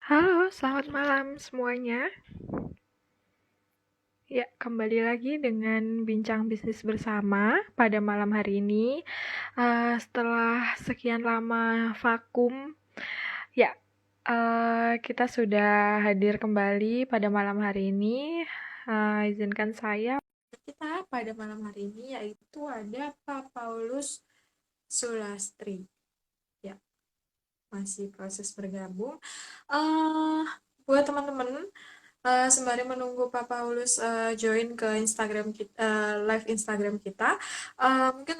Halo, selamat malam semuanya. Ya, kembali lagi dengan bincang bisnis bersama pada malam hari ini. Setelah sekian lama vakum, ya, kita sudah hadir kembali pada malam hari ini. Izinkan saya kita pada malam hari ini yaitu ada Pak Paulus Sulastri. Ya, masih proses bergabung. Eh, buat teman-teman, sembari menunggu Pak Paulus join ke Instagram kita, live Instagram kita, mungkin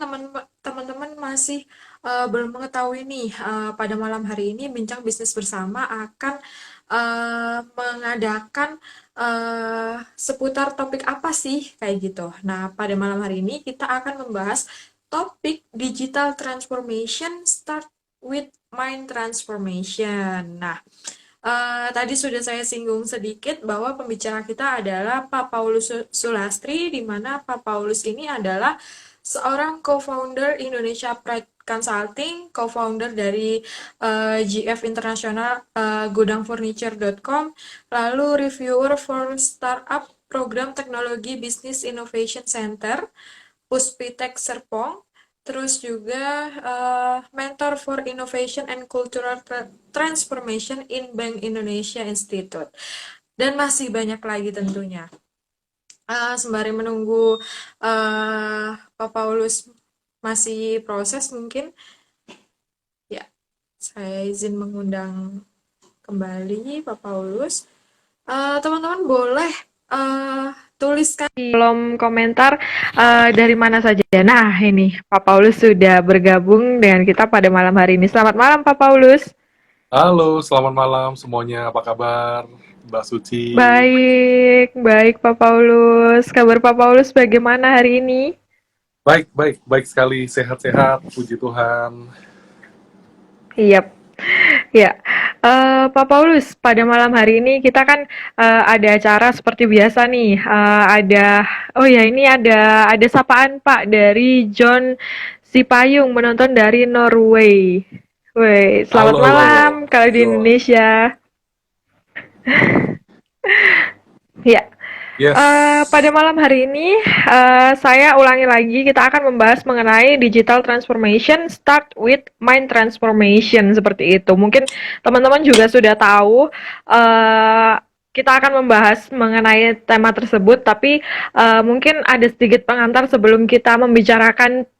teman-teman masih belum mengetahui nih, pada malam hari ini Bincang Bisnis Bersama akan mengadakan seputar topik apa sih kayak gitu. Nah, pada malam hari ini kita akan membahas topik digital transformation start with mind transformation. Nah, tadi sudah saya singgung sedikit bahwa pembicara kita adalah Pak Paulus Sulastri, di mana Pak Paulus ini adalah seorang co-founder Indonesia Pride Consulting, co-founder dari GF International, gudangfurniture.com, lalu reviewer for startup program teknologi Business Innovation Center, Puspitek Serpong, terus juga mentor for innovation and cultural transformation in Bank Indonesia Institute, dan masih banyak lagi tentunya. Sembari menunggu Pak Paulus masih proses, mungkin ya saya izin mengundang kembali Pak Paulus. Teman-teman boleh tuliskan di kolom komentar dari mana saja. Nah, ini Pak Paulus sudah bergabung dengan kita pada malam hari ini. Selamat malam Pak Paulus. Halo, selamat malam semuanya. Apa kabar, Mbak Suci? Baik, baik Pak Paulus. Kabar Pak Paulus bagaimana hari ini? Baik, baik, baik sekali. Sehat-sehat, puji Tuhan. Iya, ya. Pak Paulus, pada malam hari ini kita kan ada acara seperti biasa nih. Oh ya, ini ada sapaan Pak dari John Sipayung, menonton dari Norway. Woi, selamat Halo, malam kalau di John. Indonesia. Ya, Yes. pada malam hari ini saya ulangi lagi, kita akan membahas mengenai digital transformation start with mind transformation, seperti itu. Mungkin teman-teman juga sudah tahu kita akan membahas mengenai tema tersebut, tapi mungkin ada sedikit pengantar sebelum kita membicarakan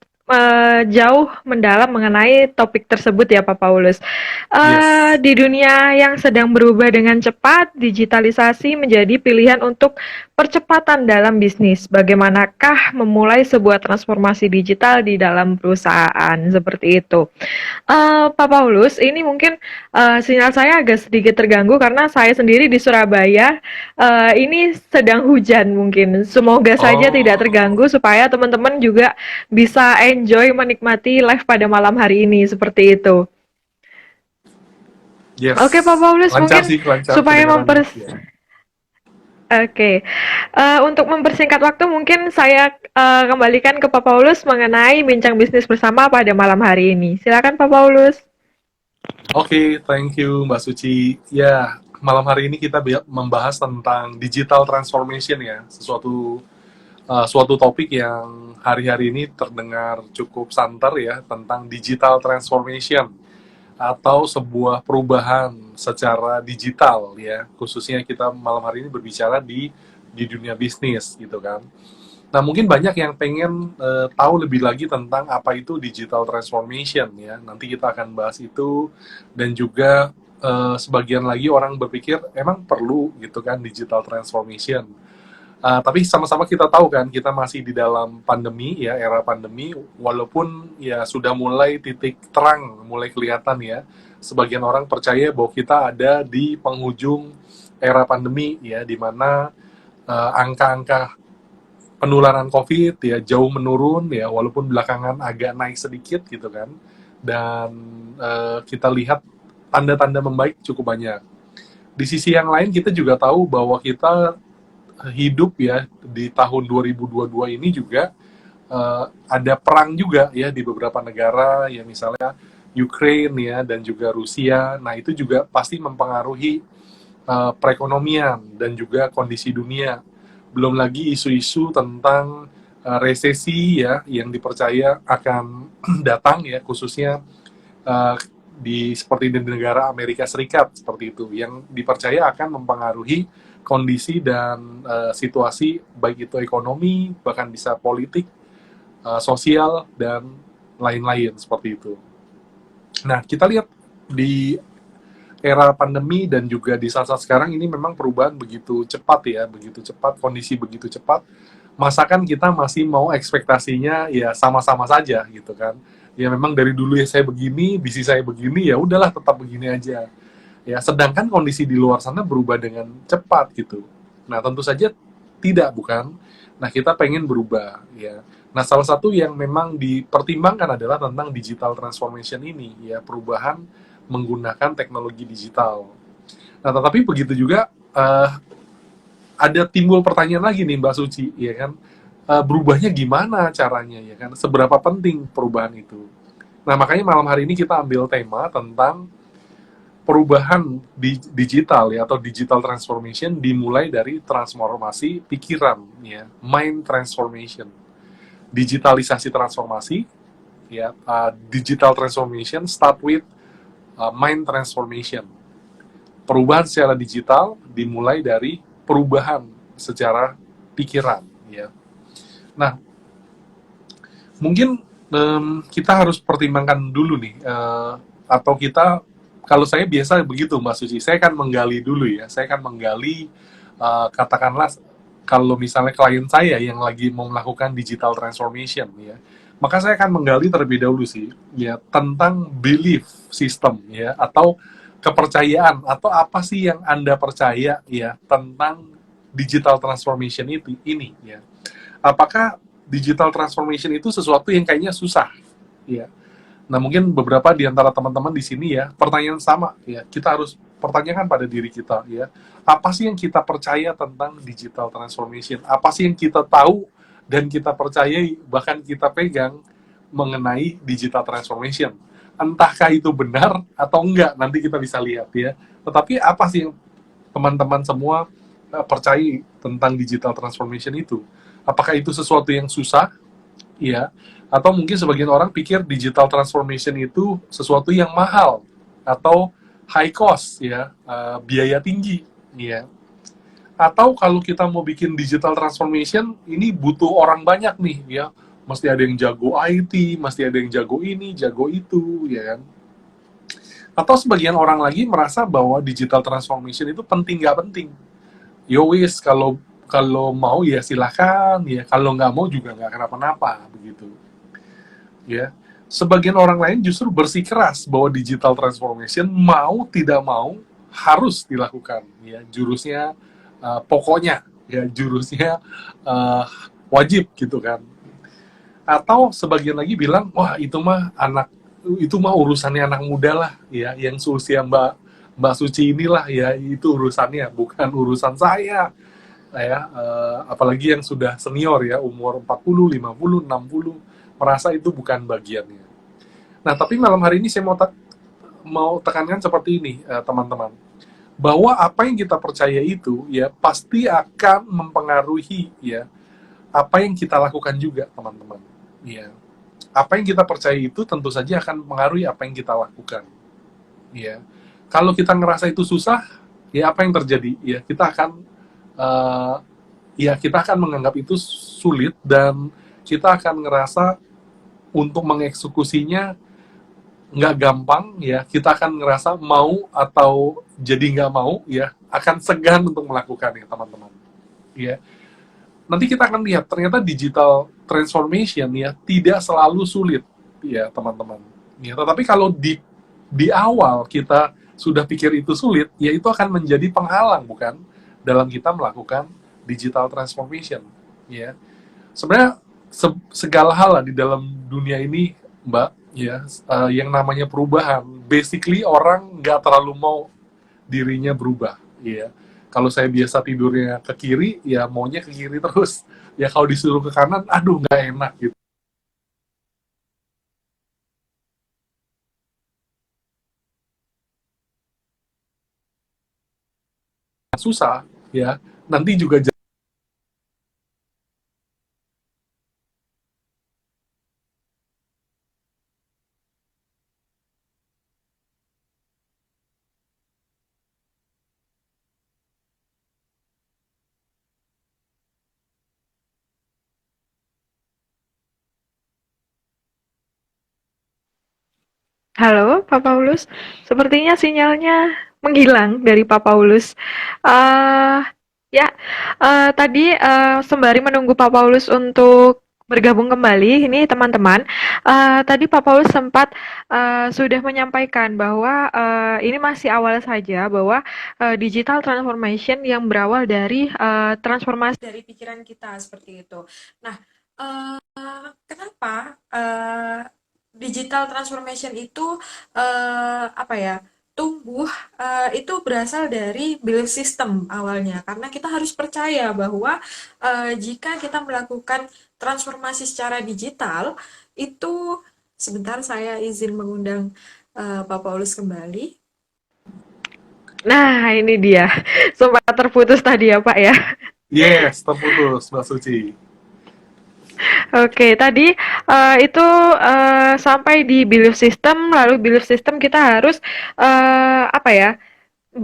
jauh mendalam mengenai topik tersebut ya Pak Paulus. Yes. Di dunia yang sedang berubah dengan cepat, digitalisasi menjadi pilihan untuk percepatan dalam bisnis. Bagaimanakah memulai sebuah transformasi digital di dalam perusahaan seperti itu? Pak Paulus, ini mungkin sinyal saya agak sedikit terganggu karena saya sendiri di Surabaya. Ini sedang hujan mungkin. Semoga saja tidak Oh, terganggu supaya teman-teman juga bisa enjoy menikmati live pada malam hari ini seperti itu. Oke Pak yes. Paulus, Lancar mungkin sih, lancar supaya kedengarannya. Ya. Oke, untuk mempersingkat waktu mungkin saya kembalikan ke Pak Paulus mengenai bincang bisnis bersama pada malam hari ini. Silakan Pak Paulus. Oke, thank you, Mbak Suci. Ya, malam hari ini kita membahas tentang digital transformation ya. Suatu topik yang hari-hari ini terdengar cukup santer ya, tentang digital transformation atau sebuah perubahan secara digital ya, khususnya kita malam hari ini berbicara di dunia bisnis gitu kan. Nah, mungkin banyak yang pengen tahu lebih lagi tentang apa itu digital transformation ya. Nanti kita akan bahas itu, dan juga sebagian lagi orang berpikir emang perlu gitu kan digital transformation. Tapi sama-sama kita tahu kan, kita masih di dalam pandemi ya, era pandemi, walaupun ya sudah mulai titik terang, mulai kelihatan ya. Sebagian orang percaya bahwa kita ada di penghujung era pandemi ya, di mana angka-angka penularan COVID ya jauh menurun ya, walaupun belakangan agak naik sedikit gitu kan. Dan kita lihat tanda-tanda membaik cukup banyak. Di sisi yang lain kita juga tahu bahwa kita hidup ya di tahun 2022 ini juga ada perang juga ya di beberapa negara ya, misalnya Ukraine ya dan juga Rusia. Nah, itu juga pasti mempengaruhi perekonomian dan juga kondisi dunia. Belum lagi isu-isu tentang resesi ya yang dipercaya akan datang ya, khususnya uh, seperti di negara Amerika Serikat seperti itu, yang dipercaya akan mempengaruhi kondisi dan situasi baik itu ekonomi, bahkan bisa politik, sosial dan lain-lain seperti itu. Nah, kita lihat di era pandemi dan juga di saat-saat sekarang ini memang perubahan begitu cepat ya, begitu cepat, kondisi begitu cepat. Masakan kita masih mau ekspektasinya ya sama-sama saja gitu kan. Ya memang dari dulu ya saya begini, bisnis saya begini, ya udahlah tetap begini aja. Ya, sedangkan kondisi di luar sana berubah dengan cepat gitu. Nah, tentu saja tidak bukan. Nah, kita pengen berubah ya. Nah, salah satu yang memang dipertimbangkan adalah tentang digital transformation ini ya, perubahan menggunakan teknologi digital. Nah, tetapi begitu juga ada timbul pertanyaan lagi nih Mbak Suci, ya kan? Berubahnya gimana caranya, ya kan? Seberapa penting perubahan itu? Nah, makanya malam hari ini kita ambil tema tentang perubahan digital ya, atau digital transformation dimulai dari transformasi pikiran ya, mind transformation. Digitalisasi transformasi ya, digital transformation start with mind transformation. Perubahan secara digital dimulai dari perubahan secara pikiran ya. Nah, mungkin kita harus pertimbangkan dulu nih, atau kita, kalau saya biasa begitu Mbak Suci, saya akan menggali dulu ya, saya akan menggali, katakanlah kalau misalnya klien saya yang lagi mau melakukan digital transformation ya, maka saya akan menggali terlebih dahulu sih ya tentang belief system ya, atau kepercayaan, atau apa sih yang Anda percaya ya tentang digital transformation ini ya. Apakah digital transformation itu sesuatu yang kayaknya susah ya. Nah, mungkin beberapa di antara teman-teman di sini ya, pertanyaan sama ya. Kita harus pertanyakan pada diri kita ya. Apa sih yang kita percaya tentang digital transformation? Apa sih yang kita tahu dan kita percayai, bahkan kita pegang mengenai digital transformation? Entahkah itu benar atau enggak, nanti kita bisa lihat ya. Tetapi apa sih yang teman-teman semua percaya tentang digital transformation itu? Apakah itu sesuatu yang susah? Ya, atau mungkin sebagian orang pikir digital transformation itu sesuatu yang mahal atau high cost ya, biaya tinggi ya. Atau kalau kita mau bikin digital transformation ini butuh orang banyak nih ya. Mesti ada yang jago IT, mesti ada yang jago ini, jago itu ya kan. Atau sebagian orang lagi merasa bahwa digital transformation itu penting nggak penting. Yo wis, kalau kalau mau ya silahkan ya, kalau nggak mau juga nggak kenapa-napa begitu ya. Sebagian orang lain justru bersikeras bahwa digital transformation mau tidak mau harus dilakukan ya, jurusnya pokoknya ya, jurusnya uh, wajib gitu kan. Atau sebagian lagi bilang wah itu mah urusannya anak muda lah ya, yang seusia Mbak Mbak Suci inilah ya, itu urusannya, bukan urusan saya ya, apalagi yang sudah senior ya, umur 40, 50, 60, merasa itu bukan bagiannya. Nah, tapi malam hari ini saya mau tekankan seperti ini, teman-teman, bahwa apa yang kita percaya itu ya pasti akan mempengaruhi ya apa yang kita lakukan juga, teman-teman. Ya, apa yang kita percaya itu tentu saja akan mempengaruhi apa yang kita lakukan. Ya, kalau kita ngerasa itu susah, ya apa yang terjadi? Ya kita akan uh, kita akan menganggap itu sulit, dan kita akan ngerasa untuk mengeksekusinya nggak gampang ya. Kita akan ngerasa mau atau jadi nggak mau ya, akan segan untuk melakukannya, teman-teman ya. Nanti kita akan lihat ternyata digital transformation ya tidak selalu sulit ya, teman-teman ya. Tetapi kalau di awal kita sudah pikir itu sulit, ya itu akan menjadi penghalang bukan dalam kita melakukan digital transformation ya. Sebenarnya segala hal lah di dalam dunia ini Mbak ya, yang namanya perubahan, basically orang nggak terlalu mau dirinya berubah ya. Kalau saya biasa tidurnya ke kiri ya maunya ke kiri terus ya, kalau disuruh ke kanan aduh nggak enak gitu. susah ya, nanti juga Halo, Pak Paulus. Sepertinya sinyalnya menghilang dari Pak Paulus. Eh, ya, tadi sembari menunggu Pak Paulus untuk bergabung kembali, ini teman-teman, tadi Pak Paulus sempat sudah menyampaikan bahwa ini masih awal saja, bahwa digital transformation yang berawal dari transformasi dari pikiran kita seperti itu. Nah, kenapa digital transformation itu apa ya tumbuh itu berasal dari belief system awalnya karena kita harus percaya bahwa jika kita melakukan transformasi secara digital itu sebentar saya izin mengundang Pak Paulus kembali. Nah, ini dia. Sempat terputus tadi ya, Pak ya. yes, terputus Mbak Suci. Oke, tadi itu sampai di belief system, lalu belief system kita harus apa ya?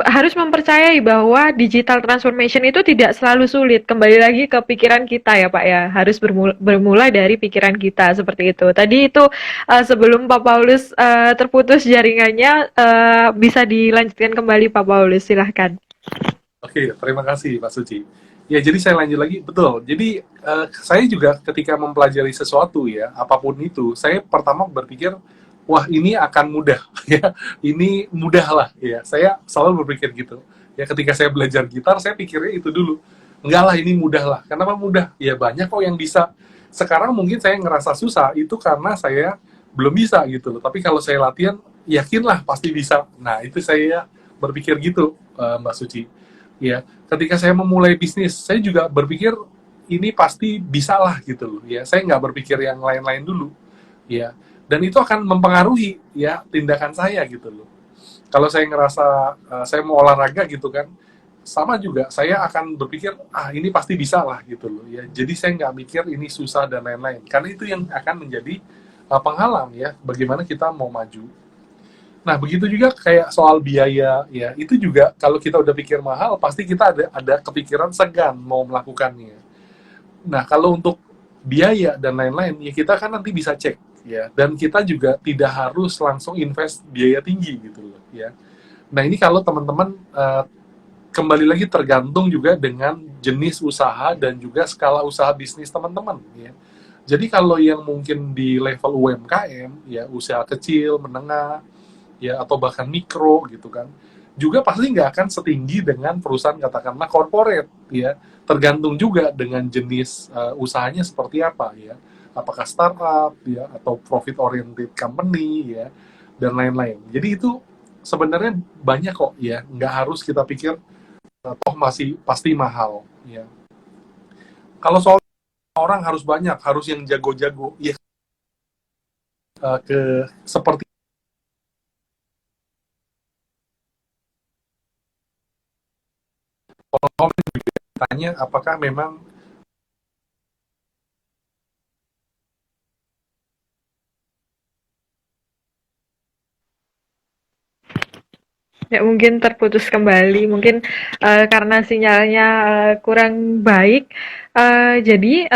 Harus mempercayai bahwa digital transformation itu tidak selalu sulit. Kembali lagi ke pikiran kita ya, Pak ya. Harus bermula dari pikiran kita seperti itu. Tadi itu sebelum Pak Paulus terputus jaringannya, bisa dilanjutkan kembali Pak Paulus, silahkan. Oke, terima kasih Pak Suci. Ya, jadi saya lanjut lagi, betul. Jadi saya juga ketika mempelajari sesuatu ya, apapun itu, saya pertama berpikir, wah ini akan mudah, ya. Ini mudah lah, ya. Saya selalu berpikir gitu. Ya, ketika saya belajar gitar, saya pikirnya itu dulu. Enggak lah, ini mudah lah. Kenapa mudah? Ya banyak kok yang bisa. Sekarang mungkin saya ngerasa susah, itu karena saya belum bisa gitu loh. Tapi kalau saya latihan, yakinlah pasti bisa. Nah, itu saya berpikir gitu, Mbak Suci. Ya, ketika saya memulai bisnis, saya juga berpikir ini pasti bisa lah gitu loh. Ya, saya nggak berpikir yang lain-lain dulu. Ya, dan itu akan mempengaruhi ya tindakan saya gitu loh. Kalau saya ngerasa saya mau olahraga gitu kan, sama juga saya akan berpikir ini pasti bisa lah gitu loh. Ya, jadi saya nggak mikir ini susah dan lain-lain. Karena itu yang akan menjadi penghalang ya, bagaimana kita mau maju. Nah, begitu juga kayak soal biaya, ya itu juga kalau kita udah pikir mahal, pasti kita ada kepikiran segan mau melakukannya. Nah, kalau untuk biaya dan lain-lain, ya kita kan nanti bisa cek, ya. Dan kita juga tidak harus langsung invest biaya tinggi gitu loh, ya. Nah, ini kalau teman-teman kembali lagi tergantung juga dengan jenis usaha dan juga skala usaha bisnis teman-teman, ya. Jadi kalau yang mungkin di level UMKM, ya usaha kecil, menengah, ya atau bahkan mikro gitu kan juga pasti nggak akan setinggi dengan perusahaan katakanlah corporate ya tergantung juga dengan jenis usahanya seperti apa ya apakah startup ya atau profit oriented company ya dan lain-lain jadi itu sebenarnya banyak kok ya nggak harus kita pikir toh masih pasti mahal ya kalau soal orang harus banyak harus yang jago-jago ya ke seperti tanya apakah memang Ya mungkin terputus kembali, mungkin karena sinyalnya kurang baik. Jadi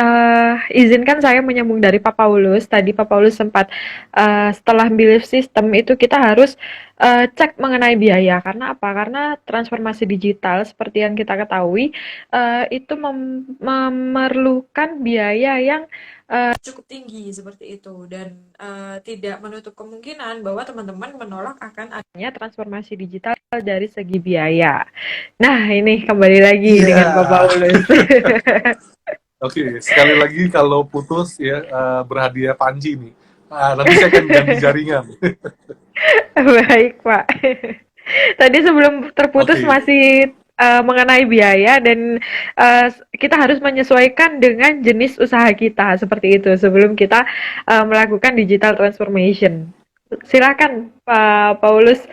izinkan saya menyambung dari Pak Paulus. Tadi Pak Paulus sempat setelah belief system itu kita harus cek mengenai biaya. Karena apa? Karena transformasi digital seperti yang kita ketahui itu memerlukan biaya yang Cukup tinggi seperti itu dan tidak menutup kemungkinan bahwa teman-teman menolak akan adanya transformasi digital dari segi biaya. Nah, ini kembali lagi iya dengan Pak Paulus. Oke, sekali lagi kalau putus ya berhadiah Panji nih. Nanti saya akan ganti jaringan. Baik, Pak. Tadi sebelum terputus Oke, masih mengenai biaya dan kita harus menyesuaikan dengan jenis usaha kita seperti itu sebelum kita melakukan digital transformation. Silakan Pak Paulus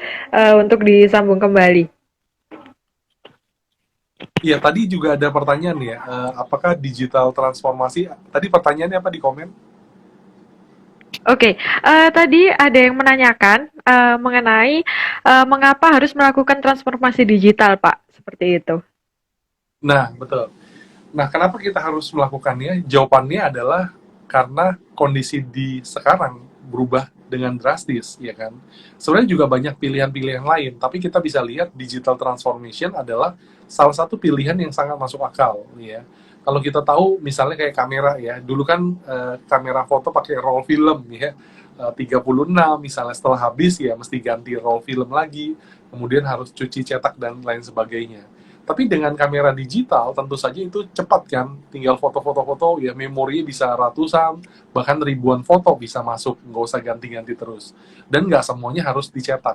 untuk disambung kembali. Iya, tadi juga ada pertanyaan ya, apakah digital transformasi, tadi pertanyaannya apa di komen? Oke, tadi ada yang menanyakan mengenai mengapa harus melakukan transformasi digital, Pak? Seperti itu. Nah, betul. Nah, kenapa kita harus melakukannya? Jawabannya adalah karena kondisi di sekarang berubah dengan drastis, ya kan? Sebenarnya juga banyak pilihan-pilihan lain, tapi kita bisa lihat digital transformation adalah salah satu pilihan yang sangat masuk akal, ya. Kalau kita tahu, misalnya kayak kamera ya, dulu kan kamera foto pakai roll film, ya, 36, misalnya setelah habis ya mesti ganti roll film lagi, kemudian harus cuci cetak dan lain sebagainya. Tapi dengan kamera digital tentu saja itu cepat kan, tinggal foto-foto-foto ya memorinya bisa ratusan, bahkan ribuan foto bisa masuk, nggak usah ganti-ganti terus. Dan nggak semuanya harus dicetak.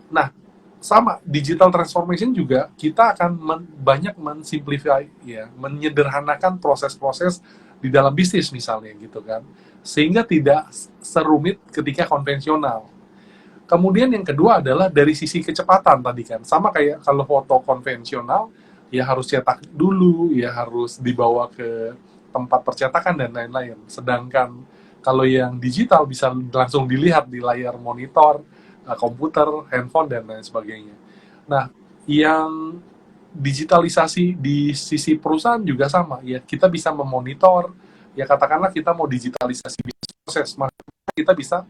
Nah, sama digital transformation juga kita akan banyak mensimplify ya, menyederhanakan proses-proses di dalam bisnis misalnya gitu kan. Sehingga tidak serumit ketika konvensional. Kemudian yang kedua adalah dari sisi kecepatan tadi kan. Sama kayak kalau foto konvensional, ya harus cetak dulu, ya harus dibawa ke tempat percetakan dan lain-lain. Sedangkan kalau yang digital bisa langsung dilihat di layar monitor, komputer, handphone, dan lain sebagainya. Nah, yang digitalisasi di sisi perusahaan juga sama. Ya, kita bisa memonitor, ya katakanlah kita mau digitalisasi bisnis proses, maka kita bisa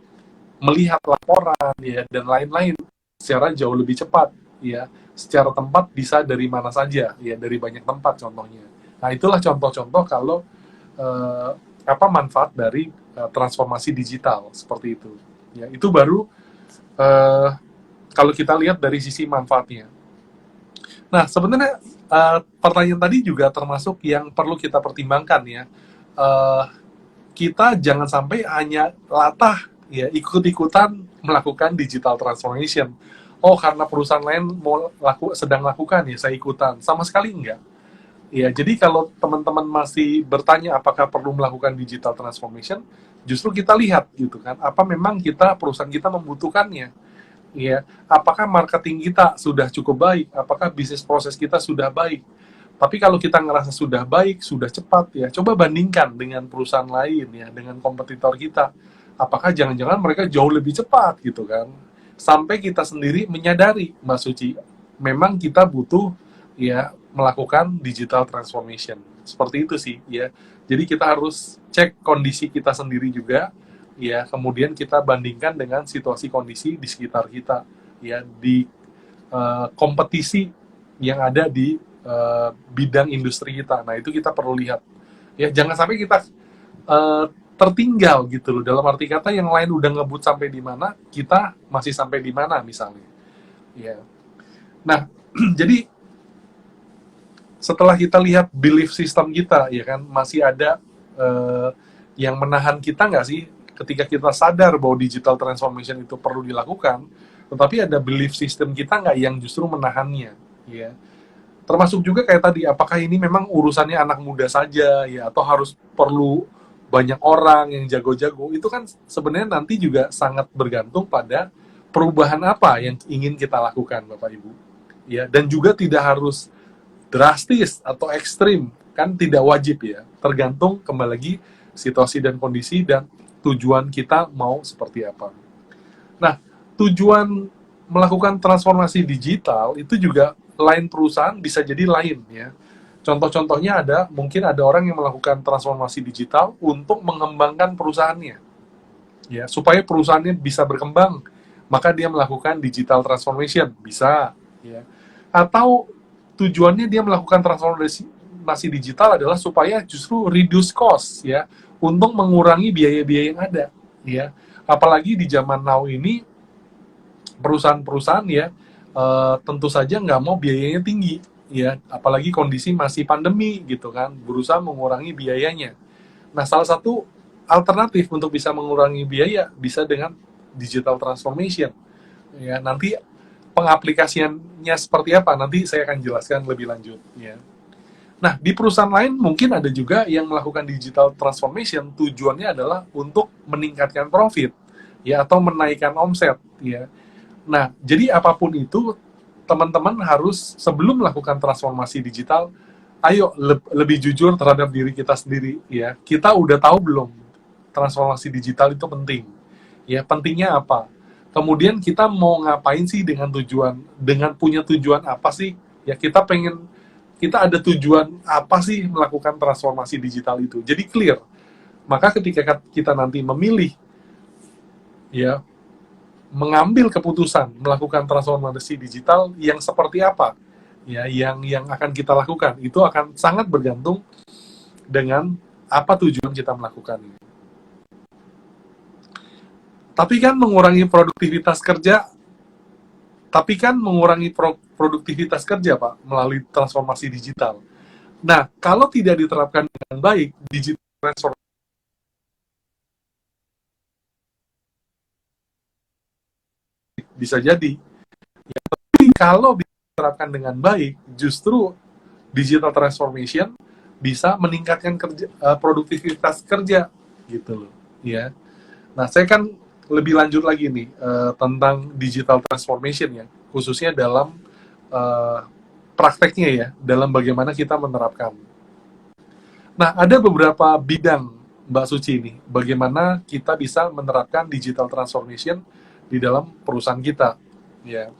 melihat laporan ya dan lain-lain secara jauh lebih cepat ya, secara tempat bisa dari mana saja ya, dari banyak tempat contohnya. Nah, itulah contoh-contoh kalau apa manfaat dari transformasi digital seperti itu ya. Itu baru kalau kita lihat dari sisi manfaatnya. Nah, sebenarnya pertanyaan tadi juga termasuk yang perlu kita pertimbangkan ya. Kita jangan sampai hanya latah ya ikut-ikutan melakukan digital transformation. Oh, karena perusahaan lain sedang lakukan ya saya ikutan. Sama sekali enggak. Ya, jadi kalau teman-teman masih bertanya apakah perlu melakukan digital transformation, justru kita lihat gitu kan, apa memang perusahaan kita membutuhkannya. Ya, apakah marketing kita sudah cukup baik? Apakah bisnis proses kita sudah baik? Tapi kalau kita ngerasa sudah baik, sudah cepat, ya coba bandingkan dengan perusahaan lain, ya dengan kompetitor kita. Apakah jangan-jangan mereka jauh lebih cepat gitu kan? Sampai kita sendiri menyadari, Mbak Suci, memang kita butuh ya melakukan digital transformation. Seperti itu sih, ya. Jadi kita harus cek kondisi kita sendiri juga, ya. Kemudian kita bandingkan dengan situasi kondisi di sekitar kita, ya di kompetisi yang ada di bidang industri kita. Nah, itu kita perlu lihat. Ya, jangan sampai kita tertinggal gitu loh. Dalam arti kata yang lain udah ngebut sampai di mana, kita masih sampai di mana misalnya. Ya. Nah, jadi setelah kita lihat belief system kita, ya kan, masih ada yang menahan kita nggak sih ketika kita sadar bahwa digital transformation itu perlu dilakukan, tetapi ada belief system kita nggak yang justru menahannya, ya. Termasuk juga kayak tadi, apakah ini memang urusannya anak muda saja ya, atau harus perlu banyak orang yang jago-jago. Itu kan sebenarnya nanti juga sangat bergantung pada perubahan apa yang ingin kita lakukan, Bapak Ibu. Ya, dan juga tidak harus drastis atau ekstrim, kan tidak wajib ya. Tergantung kembali lagi situasi dan kondisi dan tujuan kita mau seperti apa. Nah, tujuan melakukan transformasi digital itu juga lain perusahaan bisa jadi lain ya. Contoh-contohnya mungkin ada orang yang melakukan transformasi digital untuk mengembangkan perusahaannya. Ya, supaya perusahaannya bisa berkembang, maka dia melakukan digital transformation, bisa ya. Atau tujuannya dia melakukan transformasi digital adalah supaya justru reduce cost ya, untuk mengurangi biaya-biaya yang ada ya. Apalagi di zaman now ini perusahaan-perusahaan ya tentu saja nggak mau biayanya tinggi ya, apalagi kondisi masih pandemi gitu kan, berusaha mengurangi biayanya. Nah, salah satu alternatif untuk bisa mengurangi biaya bisa dengan digital transformation ya. Nanti pengaplikasiannya seperti apa nanti saya akan jelaskan lebih lanjut ya. Nah, di perusahaan lain mungkin ada juga yang melakukan digital transformation tujuannya adalah untuk meningkatkan profit ya, atau menaikkan omset ya. Nah, jadi apapun itu teman-teman harus sebelum melakukan transformasi digital, ayo lebih jujur terhadap diri kita sendiri ya. Kita udah tahu belum transformasi digital itu penting? Ya, pentingnya apa? Kemudian kita mau ngapain sih dengan punya tujuan apa sih? Ya, kita ada tujuan apa sih melakukan transformasi digital itu? Jadi clear. Maka ketika kita nanti memilih ya mengambil keputusan melakukan transformasi digital yang seperti apa ya yang akan kita lakukan, itu akan sangat bergantung dengan apa tujuan kita melakukannya. Tapi kan mengurangi produktivitas kerja Pak melalui transformasi digital. Nah, kalau tidak diterapkan dengan baik, digital transformasi bisa jadi. Tapi kalau diterapkan dengan baik, justru digital transformation bisa meningkatkan produktivitas kerja gitu loh, ya. Nah, saya kan lebih lanjut lagi nih tentang digital transformation ya, khususnya dalam prakteknya ya, dalam bagaimana kita menerapkan. Nah, ada beberapa bidang Mbak Suci ini, bagaimana kita bisa menerapkan digital transformation di dalam perusahaan kita. Ya.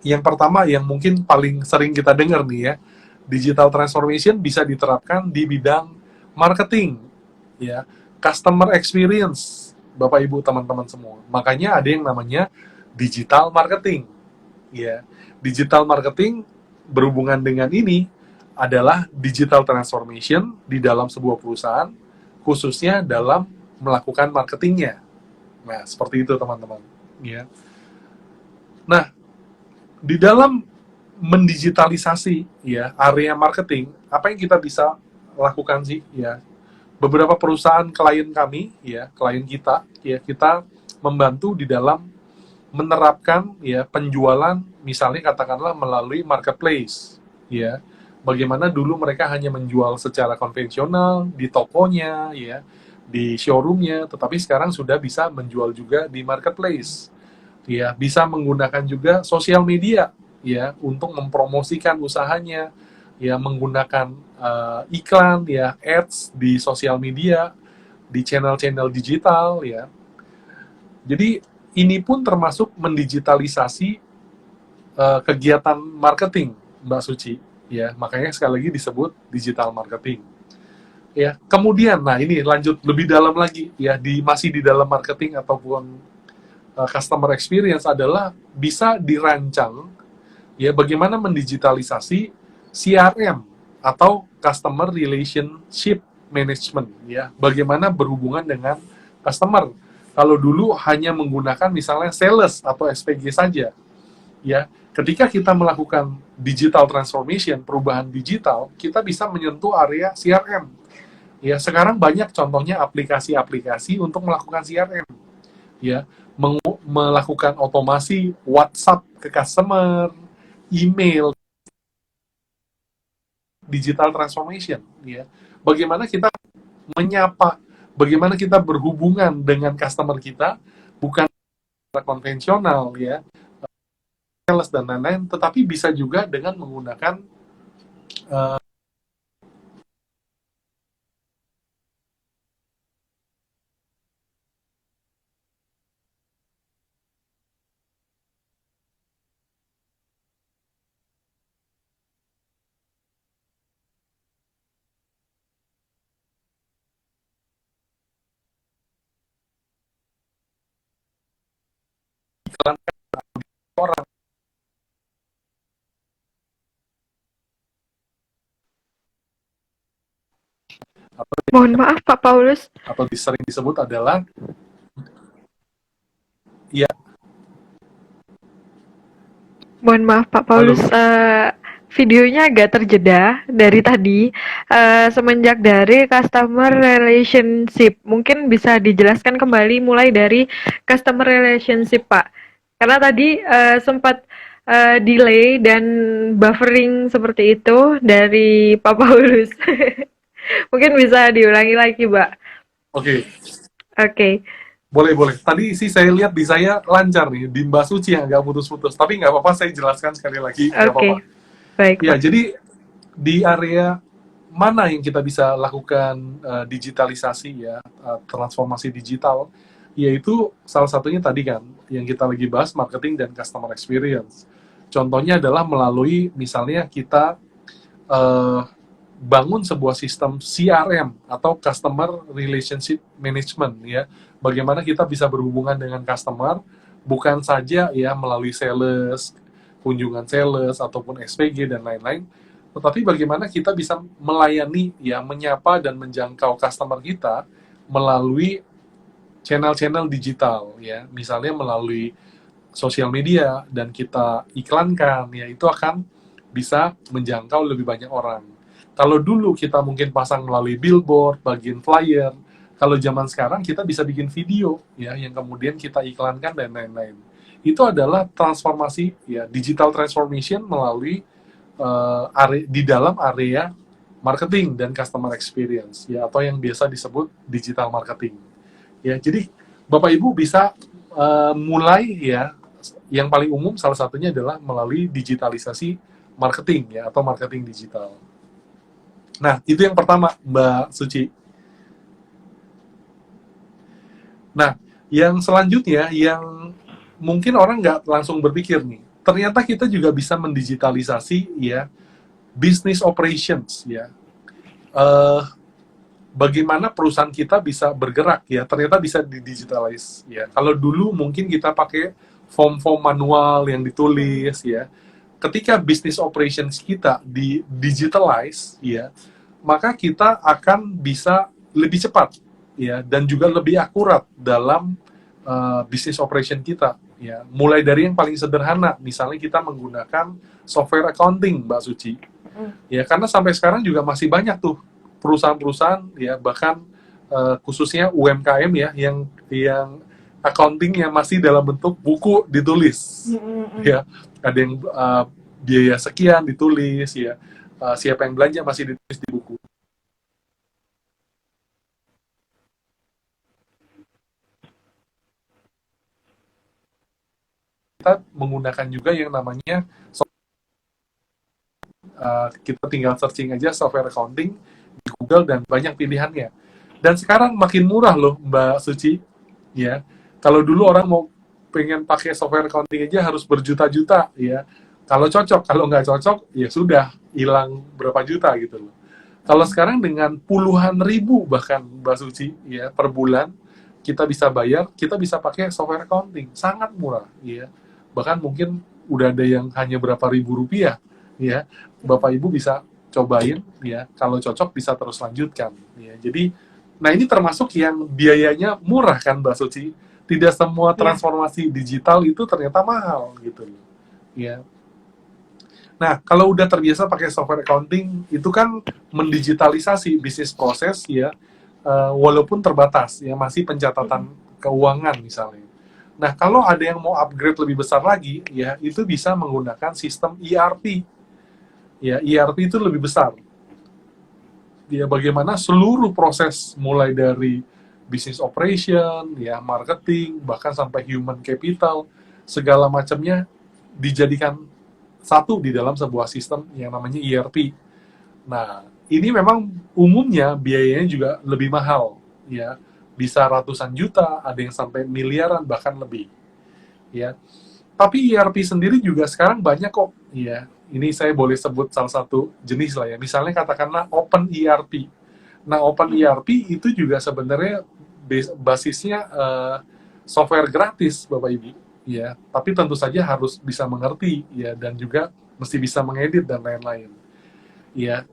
Yang pertama yang mungkin paling sering kita dengar nih ya, digital transformation bisa diterapkan di bidang marketing, ya, customer experience, Bapak Ibu teman-teman semua. Makanya ada yang namanya digital marketing, ya. Digital marketing berhubungan dengan ini adalah digital transformation di dalam sebuah perusahaan, khususnya dalam melakukan marketingnya. Nah, seperti itu teman-teman, ya. Nah, di dalam mendigitalisasi ya area marketing, apa yang kita bisa lakukan sih ya? Beberapa perusahaan klien kami ya, klien kita ya, kita membantu di dalam menerapkan ya penjualan, misalnya katakanlah melalui marketplace ya. Bagaimana dulu mereka hanya menjual secara konvensional di tokonya ya, di showroomnya, tetapi sekarang sudah bisa menjual juga di marketplace ya, bisa menggunakan juga sosial media ya untuk mempromosikan usahanya ya, menggunakan iklan ya, ads di sosial media, di channel-channel digital ya. Jadi ini pun termasuk mendigitalisasi kegiatan marketing, Mbak Suci ya, makanya sekali lagi disebut digital marketing ya. Kemudian nah ini lanjut lebih dalam lagi ya, masih di dalam marketing ataupun customer experience, adalah bisa dirancang ya bagaimana mendigitalisasi CRM atau customer relationship management ya, bagaimana berhubungan dengan customer. Kalau dulu hanya menggunakan misalnya sales atau SPG saja ya, ketika kita melakukan digital transformation, perubahan digital, kita bisa menyentuh area CRM ya. Sekarang banyak contohnya aplikasi-aplikasi untuk melakukan CRM ya, melakukan otomasi WhatsApp ke customer, email, digital transformation ya. Bagaimana kita menyapa, bagaimana kita berhubungan dengan customer kita bukan secara konvensional ya, sales dan lain-lain, tetapi bisa juga dengan menggunakan iklan orang Mohon maaf Pak Paulus. atau sering disebut adalah ya. Mohon maaf Pak Paulus, videonya agak terjeda dari tadi, semenjak dari customer relationship. Mungkin bisa dijelaskan kembali mulai dari customer relationship Pak. Karena tadi sempat delay dan buffering seperti itu dari Pak Paulus. Mungkin bisa diulangi lagi Pak. Oke. Oke. Boleh, boleh. Tadi sih saya lihat di saya lancar nih, di Mbak Suci yang nggak putus-putus. Tapi nggak apa-apa, saya jelaskan sekali lagi, nggak Oke, apa-apa. baik, Ya, Pak. jadi di area mana yang kita bisa lakukan digitalisasi ya, transformasi digital, yaitu salah satunya tadi kan, yang kita lagi bahas marketing dan customer experience. Contohnya adalah melalui misalnya kita eh, bangun sebuah sistem CRM atau Customer Relationship Management ya. Bagaimana kita bisa berhubungan dengan customer bukan saja ya melalui sales, kunjungan sales ataupun SPG dan lain-lain, tetapi bagaimana kita bisa melayani ya menyapa dan menjangkau customer kita melalui channel-channel digital ya. Misalnya melalui sosial media dan kita iklankan ya itu akan bisa menjangkau lebih banyak orang. Kalau dulu kita mungkin pasang melalui billboard, bagian flyer, kalau zaman sekarang kita bisa bikin video ya yang kemudian kita iklankan dan lain-lain. Itu adalah transformasi ya digital transformation melalui di dalam area marketing dan customer experience ya atau yang biasa disebut digital marketing. Ya, jadi Bapak Ibu bisa mulai ya yang paling umum salah satunya adalah melalui digitalisasi marketing ya atau marketing digital. Nah, itu yang pertama, Mbak Suci. Nah, yang selanjutnya yang mungkin orang nggak langsung berpikir nih, ternyata kita juga bisa mendigitalisasi ya business operations ya. Eh, Bagaimana perusahaan kita bisa bergerak ya, ternyata bisa didigitalize ya. Kalau dulu mungkin kita pakai form-form manual yang ditulis ya. Ketika business operations kita di digitalize ya, maka kita akan bisa lebih cepat ya dan juga lebih akurat dalam business operation kita ya. Mulai dari yang paling sederhana, misalnya kita menggunakan software accounting, Mbak Suci. Ya, karena sampai sekarang juga masih banyak tuh perusahaan-perusahaan ya bahkan khususnya UMKM ya yang accountingnya masih dalam bentuk buku ditulis ya ada yang biaya sekian ditulis ya siapa yang belanja masih ditulis di buku. Kita menggunakan juga yang namanya kita tinggal searching aja software accounting di Google dan banyak pilihannya. Dan sekarang makin murah loh Mbak Suci ya. Kalau dulu orang mau pengen pakai software accounting aja harus berjuta-juta ya. Kalau cocok, kalau nggak cocok ya sudah hilang berapa juta gitu loh. Kalau sekarang dengan puluhan ribu bahkan Mbak Suci ya per bulan kita bisa bayar, kita bisa pakai software accounting sangat murah ya. Bahkan mungkin udah ada yang hanya berapa ribu rupiah ya. Bapak Ibu bisa cobain ya. Kalau cocok bisa terus lanjutkan ya. Jadi nah ini termasuk yang biayanya murah kan Mbak Suci. Tidak semua transformasi digital itu ternyata mahal gitu loh. Ya. Nah, kalau udah terbiasa pakai software accounting, itu kan mendigitalisasi bisnis proses ya, walaupun terbatas, ya masih pencatatan keuangan misalnya. Nah, kalau ada yang mau upgrade lebih besar lagi, ya itu bisa menggunakan sistem ERP. Ya, ERP itu lebih besar. Ya, bagaimana seluruh proses mulai dari business operation, ya marketing, bahkan sampai human capital, segala macamnya dijadikan satu di dalam sebuah sistem yang namanya ERP. Nah, ini memang umumnya biayanya juga lebih mahal, ya. Bisa ratusan juta, ada yang sampai miliaran bahkan lebih, ya. Tapi ERP sendiri juga sekarang banyak kok, ya. Ini saya boleh sebut salah satu jenis lah ya. Misalnya katakanlah Open ERP. Nah, Open ERP itu juga sebenarnya basisnya software gratis, Bapak Ibu. Ya, tapi tentu saja harus bisa mengerti ya dan juga mesti bisa mengedit dan lain-lain. Ya.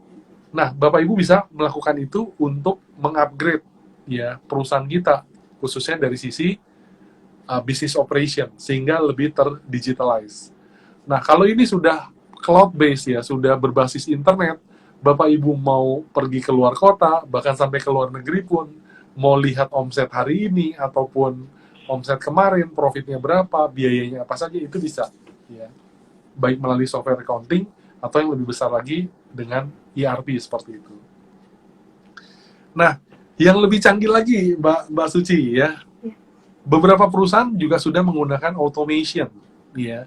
Nah, Bapak Ibu bisa melakukan itu untuk mengupgrade ya perusahaan kita khususnya dari sisi business operation sehingga lebih terdigitalize. Nah, kalau ini sudah cloud based ya, sudah berbasis internet, Bapak Ibu mau pergi ke luar kota, bahkan sampai ke luar negeri pun mau lihat omset hari ini ataupun omset kemarin, profitnya berapa, biayanya apa saja, itu bisa. Ya. Baik melalui software accounting, atau yang lebih besar lagi dengan ERP seperti itu. Nah, yang lebih canggih lagi, Mbak Suci, ya. beberapa perusahaan juga sudah menggunakan automation, ya,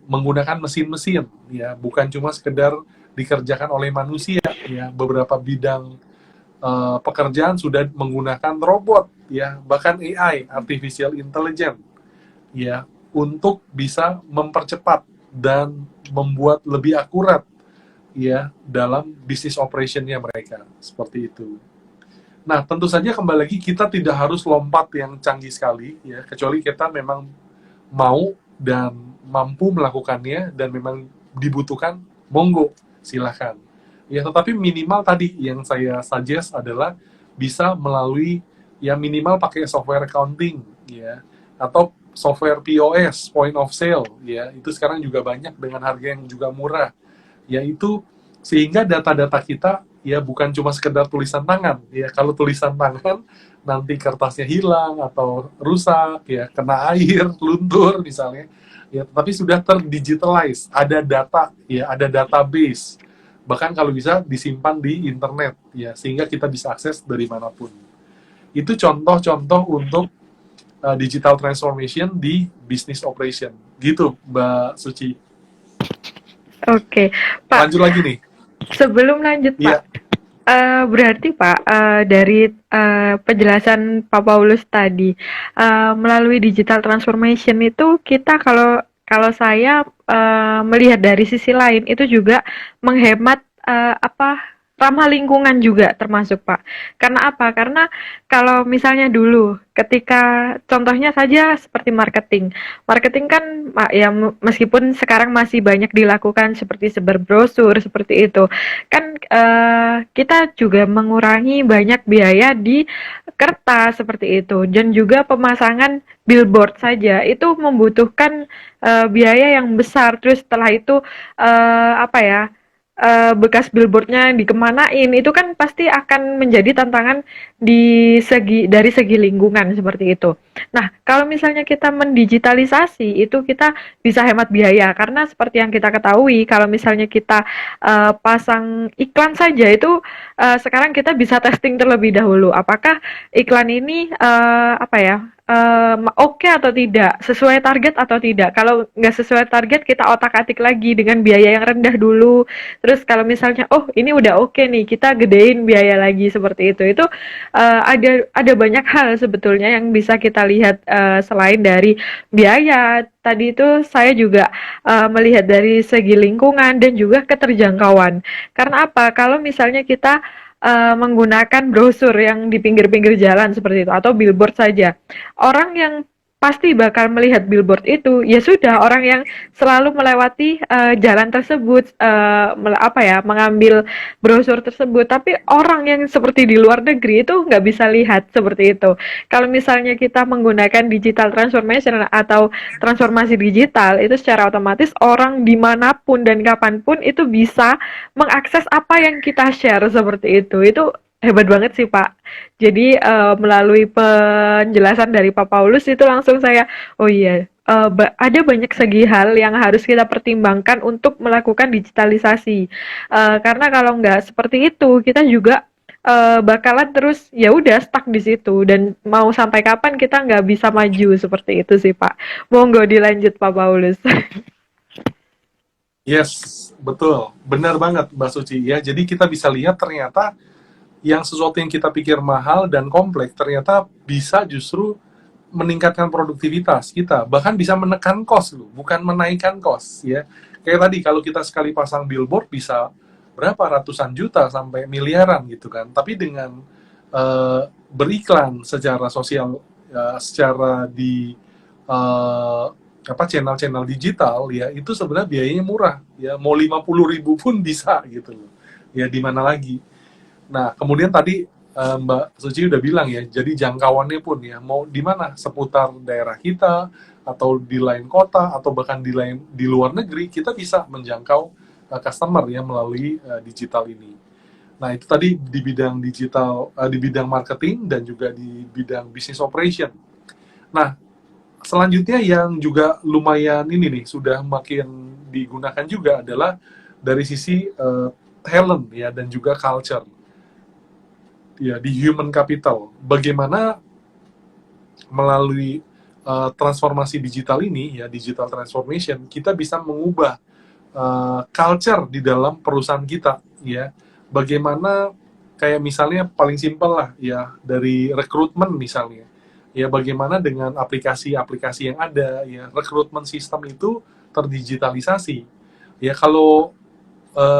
menggunakan mesin-mesin, ya, bukan cuma sekedar dikerjakan oleh manusia, ya. Beberapa bidang pekerjaan sudah menggunakan robot, ya, bahkan AI, artificial intelligence, ya, untuk bisa mempercepat dan membuat lebih akurat, ya, dalam bisnis operationnya mereka, seperti itu. Nah, tentu saja kembali lagi kita tidak harus lompat yang canggih sekali, ya, kecuali kita memang mau dan mampu melakukannya dan memang dibutuhkan, monggo, silahkan. Ya, tetapi minimal tadi yang saya suggest adalah bisa melalui ya minimal pakai software accounting, ya, atau software POS, point of sale, ya, itu sekarang juga banyak dengan harga yang juga murah, yaitu sehingga data-data kita ya bukan cuma sekedar tulisan tangan, ya, kalau tulisan tangan nanti kertasnya hilang atau rusak, ya, kena air, luntur misalnya, ya, tapi sudah terdigitalize, ada data, ya, ada database, bahkan kalau bisa disimpan di internet, ya, sehingga kita bisa akses dari manapun. Itu contoh-contoh untuk digital transformation di business operation, gitu Mbak Suci. Oke, Pak. Lanjut lagi nih. Sebelum lanjut, Pak, Iya. berarti Pak, dari penjelasan Pak Paulus tadi, melalui digital transformation itu kita kalau kalau saya melihat dari sisi lain itu juga menghemat ramah lingkungan juga termasuk Pak. Karena apa? Karena kalau misalnya dulu ketika contohnya saja seperti marketing. Marketing kan ya meskipun sekarang masih banyak dilakukan seperti sebar brosur seperti itu. Kan kita juga mengurangi banyak biaya di kertas seperti itu dan juga pemasangan billboard saja itu membutuhkan biaya yang besar. Terus setelah itu bekas billboardnya dikemanain itu kan pasti akan menjadi tantangan dari segi lingkungan seperti itu. Nah, kalau misalnya kita mendigitalisasi itu kita bisa hemat biaya karena seperti yang kita ketahui kalau misalnya kita pasang iklan saja itu sekarang kita bisa testing terlebih dahulu apakah iklan ini oke atau tidak, sesuai target atau tidak. Kalau nggak sesuai target, kita otak-atik lagi dengan biaya yang rendah dulu. Terus kalau misalnya, oh ini udah oke nih, kita gedein biaya lagi seperti itu. Itu ada banyak hal sebetulnya yang bisa kita lihat selain dari biaya. Tadi itu saya juga melihat dari segi lingkungan dan juga keterjangkauan. Karena apa? Kalau misalnya kita menggunakan brosur yang di pinggir-pinggir jalan seperti itu atau billboard saja. Orang yang pasti bakal melihat billboard itu ya sudah orang yang selalu melewati jalan tersebut mengambil brosur tersebut tapi orang yang seperti di luar negeri itu nggak bisa lihat seperti itu kalau misalnya kita menggunakan digital transformation atau transformasi digital itu secara otomatis orang dimanapun dan kapanpun itu bisa mengakses apa yang kita share seperti itu hebat banget sih Pak. Jadi melalui penjelasan dari Pak Paulus itu langsung saya, oh iya, ada banyak segi hal yang harus kita pertimbangkan untuk melakukan digitalisasi. Karena kalau nggak seperti itu, kita juga bakalan terus ya udah stuck di situ dan mau sampai kapan kita nggak bisa maju seperti itu sih Pak. Monggo dilanjut Pak Paulus. Yes, betul. Benar banget Mbak Suci, ya. Jadi kita bisa lihat ternyata yang sesuatu yang kita pikir mahal dan kompleks ternyata bisa justru meningkatkan produktivitas kita, bahkan bisa menekan kos loh, bukan menaikkan kos, ya. Kayak tadi kalau kita sekali pasang billboard bisa berapa ratusan juta sampai miliaran gitu kan. Tapi dengan beriklan secara sosial, secara di channel-channel digital, ya, itu sebenarnya biayanya murah, ya, mau 50.000 pun bisa gitu loh, ya, di mana lagi. Nah, kemudian tadi Mbak Suci udah bilang ya, jadi jangkauannya pun ya, mau di mana, seputar daerah kita, atau di lain kota, atau bahkan di luar negeri, kita bisa menjangkau customer ya melalui digital ini. Nah, itu tadi di bidang digital, di bidang marketing, dan juga di bidang business operation. Nah, selanjutnya yang juga lumayan ini nih, sudah makin digunakan juga adalah dari sisi talent ya, dan juga culture. Ya, di human capital. Bagaimana melalui transformasi digital ini, ya digital transformation, kita bisa mengubah culture di dalam perusahaan kita, ya. Bagaimana, kayak misalnya paling simpel lah, ya, dari rekrutmen misalnya, ya, bagaimana dengan aplikasi-aplikasi yang ada, ya, rekrutmen sistem itu terdigitalisasi, ya. Kalau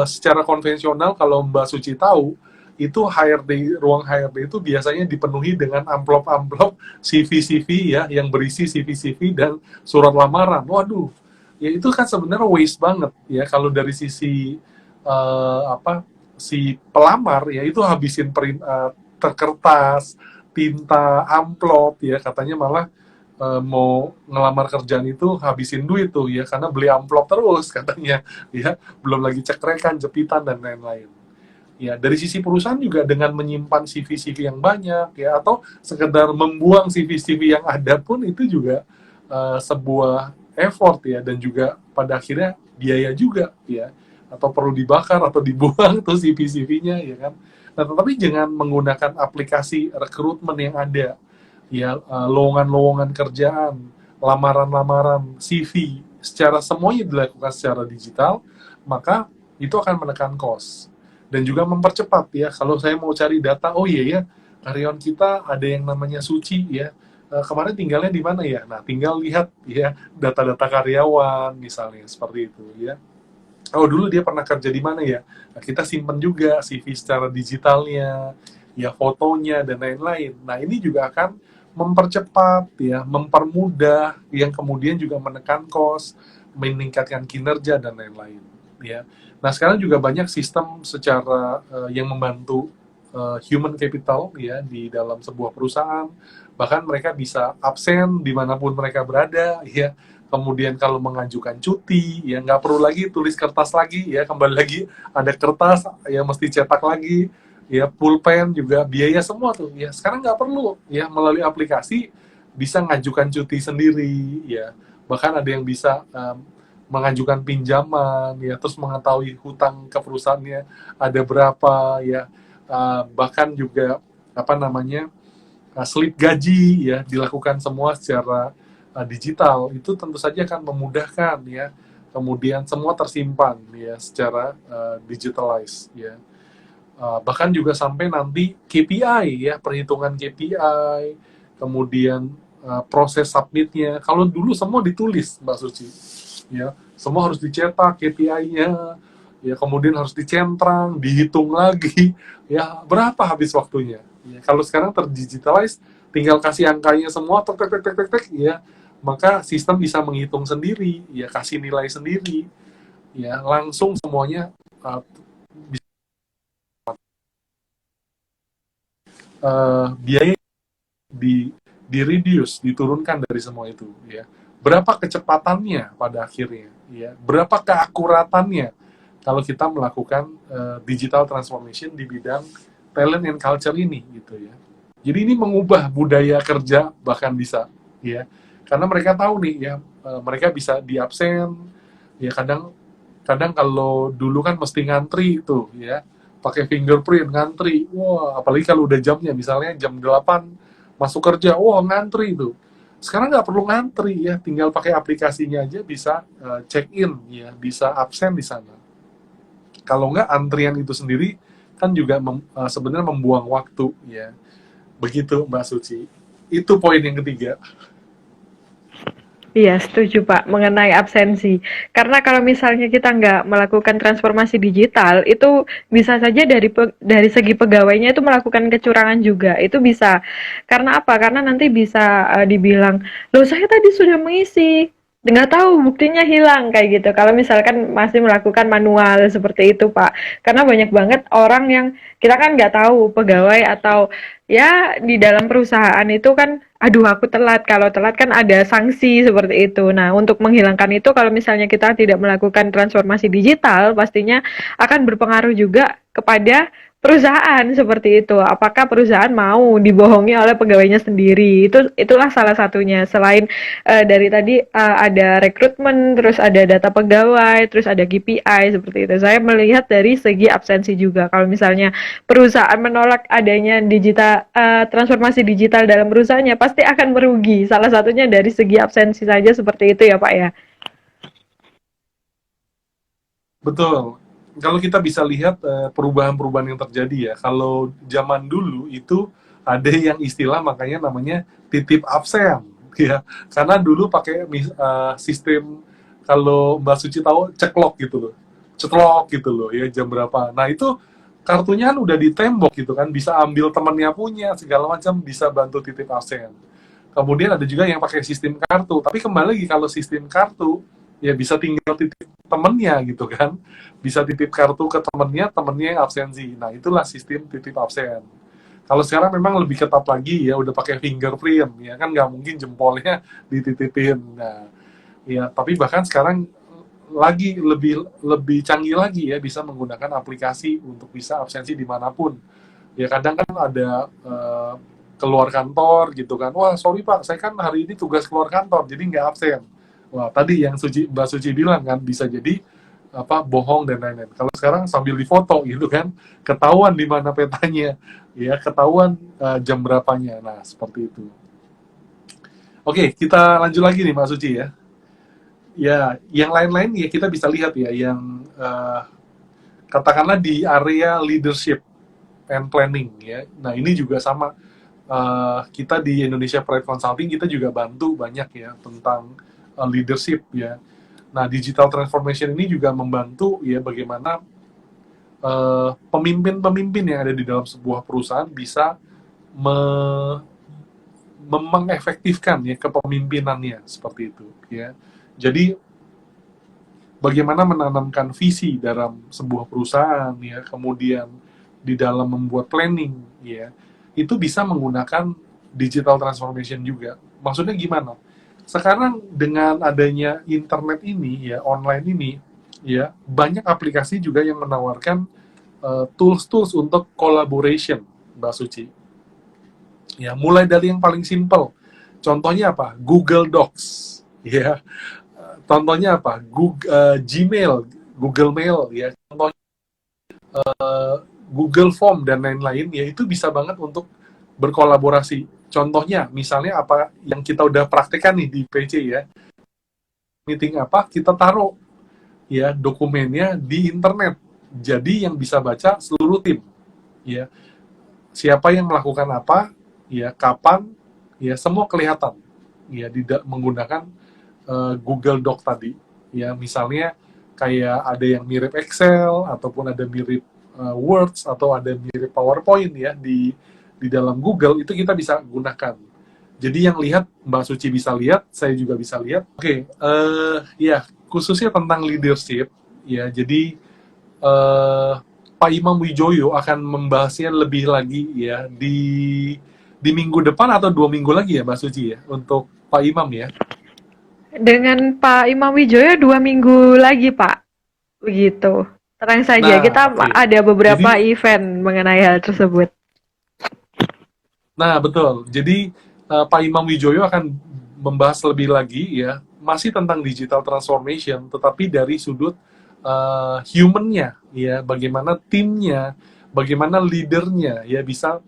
secara konvensional, kalau Mbak Suci tahu, itu HRD, ruang HRD itu biasanya dipenuhi dengan amplop-amplop CV-CV, ya, yang berisi CV-CV dan surat lamaran. Waduh, ya itu kan sebenarnya waste banget, ya, kalau dari sisi apa, si pelamar, ya, itu habisin kertas, tinta, amplop, ya, katanya malah mau ngelamar kerjaan itu habisin duit tuh, ya, karena beli amplop terus katanya, ya, belum lagi cekrekan, jepitan, dan lain-lain. Ya, dari sisi perusahaan juga dengan menyimpan CV-CV yang banyak, ya, atau sekedar membuang CV-CV yang ada pun itu juga sebuah effort, ya, dan juga pada akhirnya biaya juga, ya, atau perlu dibakar atau dibuang tuh CV-CV-nya, ya kan. Nah, tetapi jangan menggunakan aplikasi rekrutmen yang ada, ya, lowongan-lowongan kerjaan, lamaran-lamaran, CV, secara semuanya dilakukan secara digital, maka itu akan menekan cost dan juga mempercepat, ya. Kalau saya mau cari data, oh iya ya, karyawan kita ada yang namanya Suci, ya. Kemarin tinggalnya di mana ya? Nah, tinggal lihat, ya, data-data karyawan misalnya seperti itu, ya. Oh, dulu dia pernah kerja di mana ya? Nah, kita simpen juga CV secara digitalnya, ya, fotonya dan lain-lain. Nah, ini juga akan mempercepat, ya, mempermudah, yang kemudian juga menekan cost, meningkatkan kinerja dan lain-lain, ya. Nah, sekarang juga banyak sistem secara yang membantu human capital, ya, di dalam sebuah perusahaan. Bahkan mereka bisa absen dimanapun mereka berada, ya. Kemudian kalau mengajukan cuti, ya, nggak perlu lagi tulis kertas lagi, ya, kembali lagi ada kertas, ya, mesti cetak lagi, ya, pulpen juga biaya semua tuh, ya. Sekarang nggak perlu, ya, melalui aplikasi bisa ngajukan cuti sendiri, ya. Bahkan ada yang bisa mengajukan pinjaman, ya, terus mengetahui hutang ke perusahaannya ada berapa, ya. Bahkan juga apa namanya, slip gaji, ya, dilakukan semua secara digital. Itu tentu saja akan memudahkan, ya. Kemudian semua tersimpan, ya, secara digitalized, ya. Bahkan juga sampai nanti KPI, ya, perhitungan KPI, kemudian proses submitnya. Kalau dulu semua ditulis, Mbak Suci, ya, semua harus dicetak KPI-nya, ya, kemudian harus dicentrang, dihitung lagi, ya, berapa habis waktunya, ya. Kalau sekarang terdigitalize, tinggal kasih angkanya semua, tek tek tek tek tek, tek, ya, maka sistem bisa menghitung sendiri, ya, kasih nilai sendiri, ya, langsung semuanya biaya di reduce, diturunkan dari semua itu, ya. Berapa kecepatannya pada akhirnya, ya. Berapa keakuratannya kalau kita melakukan digital transformation di bidang talent and culture ini, gitu, ya. Jadi ini mengubah budaya kerja bahkan bisa, ya. Karena mereka tahu nih, ya, mereka bisa di absen, ya, kadang kadang kalau dulu kan mesti ngantri tuh, ya, pakai fingerprint ngantri, wah, apalagi kalau udah jamnya, misalnya jam 8 masuk kerja, wah, ngantri tuh. Sekarang nggak perlu ngantri, ya, tinggal pakai aplikasinya aja bisa check in, ya, bisa absen di sana. Kalau nggak, antrian itu sendiri kan juga sebenarnya membuang waktu, ya. Begitu, Mbak Suci. Itu poin yang ketiga. Iya, setuju Pak, mengenai absensi. Karena kalau misalnya kita nggak melakukan transformasi digital, itu bisa saja dari segi pegawainya itu melakukan kecurangan juga. Itu bisa. Karena apa? Karena nanti bisa dibilang, loh saya tadi sudah mengisi, nggak tahu buktinya hilang kayak gitu. Kalau misalkan masih melakukan manual seperti itu Pak. Karena banyak banget orang yang kita kan nggak tahu pegawai atau ya di dalam perusahaan itu kan aduh aku telat, kalau telat kan ada sanksi seperti itu. Nah, untuk menghilangkan itu kalau misalnya kita tidak melakukan transformasi digital, pastinya akan berpengaruh juga kepada perusahaan seperti itu. Apakah perusahaan mau dibohongi oleh pegawainya sendiri? Itulah salah satunya. Selain dari tadi ada rekrutmen, terus ada data pegawai, terus ada KPI seperti itu. Saya melihat dari segi absensi juga. Kalau misalnya perusahaan menolak adanya transformasi digital dalam perusahaannya, pasti akan merugi. Salah satunya dari segi absensi saja seperti itu ya Pak ya. Betul. Kalau kita bisa lihat perubahan-perubahan yang terjadi ya. Kalau zaman dulu itu ada yang istilah makanya namanya titip absen ya. Karena dulu pakai sistem, kalau Mbak Suci tahu, ceklok gitu loh. Ceklok gitu loh ya, jam berapa. Nah, itu kartunya kan udah di tembok gitu kan, bisa ambil temennya punya segala macam, bisa bantu titip absen. Kemudian ada juga yang pakai sistem kartu, tapi kembali lagi kalau sistem kartu ya bisa tinggal titip temennya gitu kan, bisa titip kartu ke temennya yang absensi. Nah, itulah sistem titip absen. Kalau sekarang memang lebih ketat lagi ya, udah pakai fingerprint ya kan, nggak mungkin jempolnya dititipin. Nah, ya tapi bahkan sekarang lagi lebih lebih canggih lagi ya, bisa menggunakan aplikasi untuk bisa absensi dimanapun. Ya kadang kan ada keluar kantor gitu kan, wah sorry Pak, saya kan hari ini tugas keluar kantor jadi nggak absen. Wah, tadi yang Mbak Suci bilang kan, bisa jadi apa, bohong dan lain-lain. Kalau sekarang sambil difoto gitu kan, ketahuan di mana petanya, ya ketahuan jam berapanya. Nah, seperti itu. Oke, kita lanjut lagi nih Mbak Suci ya. Ya, yang lain-lain ya kita bisa lihat ya, yang katakanlah di area leadership and planning ya. Nah, ini juga sama. Kita di Indonesia Pride Consulting, kita juga bantu banyak ya tentang leadership ya. Nah, digital transformation ini juga membantu ya bagaimana pemimpin-pemimpin yang ada di dalam sebuah perusahaan bisa mengefektifkan ya kepemimpinannya seperti itu ya. Jadi bagaimana menanamkan visi dalam sebuah perusahaan ya, kemudian di dalam membuat planning ya, itu bisa menggunakan digital transformation juga. Maksudnya gimana? Sekarang dengan adanya internet ini ya, online ini ya, banyak aplikasi juga yang menawarkan tools-tools untuk collaboration, Mbak Suci. Ya, mulai dari yang paling simple. Contohnya apa? Google Docs. Ya. Contohnya apa? Gmail, Google Mail ya. Contohnya Google Form dan lain-lain ya, itu bisa banget untuk berkolaborasi. Contohnya misalnya apa yang kita udah praktekkan nih di PC ya. Meeting apa, kita taruh ya dokumennya di internet. Jadi yang bisa baca seluruh tim ya. Siapa yang melakukan apa, ya kapan, ya semua kelihatan ya menggunakan Google Doc tadi ya. Misalnya kayak ada yang mirip Excel ataupun ada mirip Words atau ada mirip PowerPoint ya di dalam Google, itu kita bisa gunakan. Jadi yang lihat Mbak Suci bisa lihat, saya juga bisa lihat. Oke, ya khususnya tentang leadership ya. Jadi Pak Imam Wijoyo akan membahasnya lebih lagi ya di minggu depan atau 2 minggu lagi ya Mbak Suci ya, untuk Pak Imam ya. Dengan Pak Imam Wijoyo 2 minggu lagi Pak. Begitu. Tenang saja, Nah, kita oke. ada beberapa Jadi, event mengenai hal tersebut. nah betul. Jadi Pak Imam Wijoyo akan membahas lebih lagi ya, masih tentang digital transformation, tetapi dari sudut human-nya ya, bagaimana timnya, bagaimana leadernya ya bisa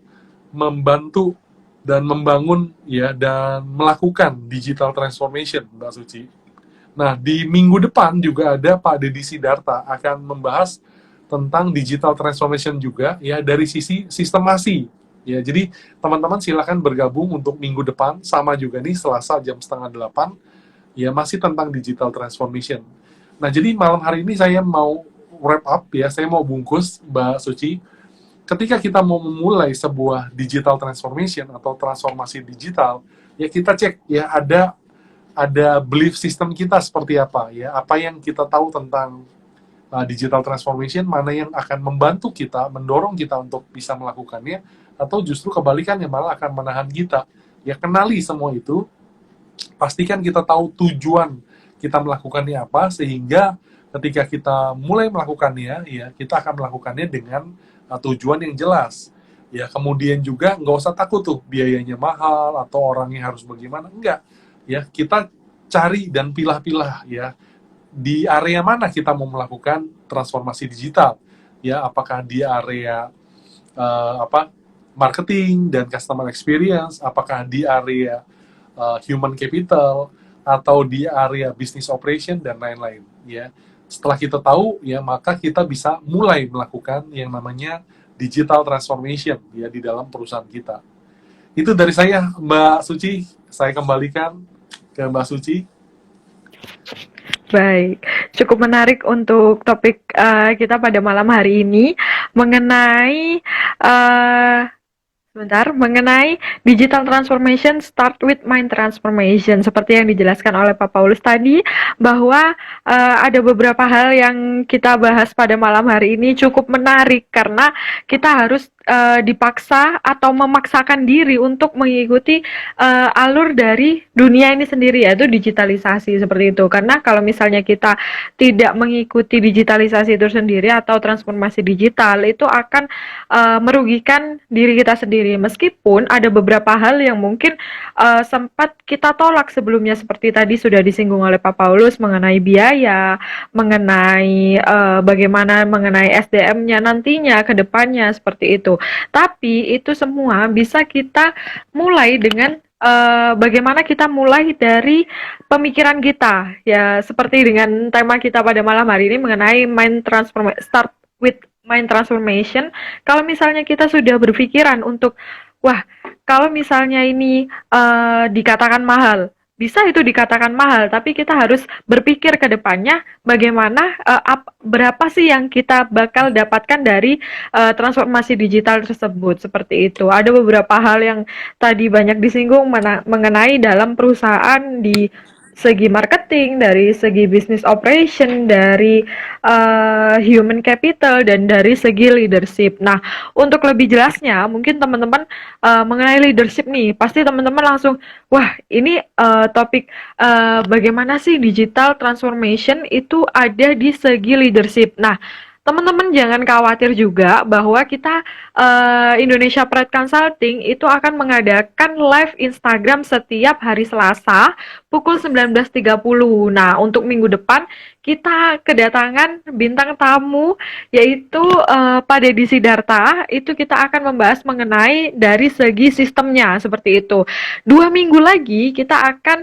membantu dan membangun ya dan melakukan digital transformation, Mbak Suci. Nah, di minggu depan juga ada Pak Deddy Sidarta akan membahas tentang digital transformation juga ya dari sisi sistemasi. Ya, jadi teman-teman silakan bergabung untuk minggu depan, sama juga nih Selasa jam 7:30 ya, masih tentang digital transformation. Nah, jadi malam hari ini saya mau wrap up ya, saya mau bungkus Mbak Suci. Ketika kita mau memulai sebuah digital transformation atau transformasi digital, ya kita cek ya ada belief system kita seperti apa ya, apa yang kita tahu tentang digital transformation, mana yang akan membantu kita, mendorong kita untuk bisa melakukannya, atau justru kebalikannya malah akan menahan kita. Ya kenali semua itu, pastikan kita tahu tujuan kita melakukannya apa, sehingga ketika kita mulai melakukannya, ya kita akan melakukannya dengan tujuan yang jelas. Ya, kemudian juga nggak usah takut tuh biayanya mahal atau orangnya harus bagaimana, enggak. Ya, kita cari dan pilah-pilah ya di area mana kita mau melakukan transformasi digital. Ya, apakah di area marketing dan customer experience, apakah di area human capital atau di area business operation dan lain-lain ya. Setelah kita tahu ya, maka kita bisa mulai melakukan yang namanya digital transformation ya di dalam perusahaan kita. Itu dari saya, Mbak Suci. Saya kembalikan ke Mbak Suci. Baik, cukup menarik untuk topik kita pada malam hari ini mengenai mengenai digital transformation start with mind transformation. Seperti yang dijelaskan oleh Pak Paulus tadi, bahwa ada beberapa hal yang kita bahas pada malam hari ini cukup menarik karena kita harus dipaksa atau memaksakan diri untuk mengikuti alur dari dunia ini sendiri, yaitu digitalisasi seperti itu. Karena kalau misalnya kita tidak mengikuti digitalisasi itu sendiri atau transformasi digital, itu akan merugikan diri kita sendiri. Meskipun ada beberapa hal yang mungkin sempat kita tolak sebelumnya, seperti tadi sudah disinggung oleh Pak Paulus mengenai biaya, mengenai bagaimana mengenai SDM-nya nantinya ke depannya seperti itu. Tapi itu semua bisa kita mulai dengan bagaimana kita mulai dari pemikiran kita, ya, seperti dengan tema kita pada malam hari ini mengenai start with mind transformation. Kalau misalnya kita sudah berpikiran untuk, wah, kalau misalnya ini dikatakan mahal, bisa itu dikatakan mahal, tapi kita harus berpikir ke depannya bagaimana berapa sih yang kita bakal dapatkan dari transformasi digital tersebut, seperti itu. Ada beberapa hal yang tadi banyak disinggung mengenai dalam perusahaan di segi marketing, dari segi business operation, dari human capital, dan dari segi leadership. Nah, untuk lebih jelasnya, mungkin teman-teman mengenai leadership nih, pasti teman-teman langsung, wah, ini topik bagaimana sih digital transformation itu ada di segi leadership. Nah, teman-teman jangan khawatir juga bahwa kita Indonesia Pride Consulting itu akan mengadakan live Instagram setiap hari Selasa pukul 19.30. Nah, untuk minggu depan kita kedatangan bintang tamu yaitu Pak Deddy Sidarta. Itu kita akan membahas mengenai dari segi sistemnya seperti itu. 2 minggu lagi kita akan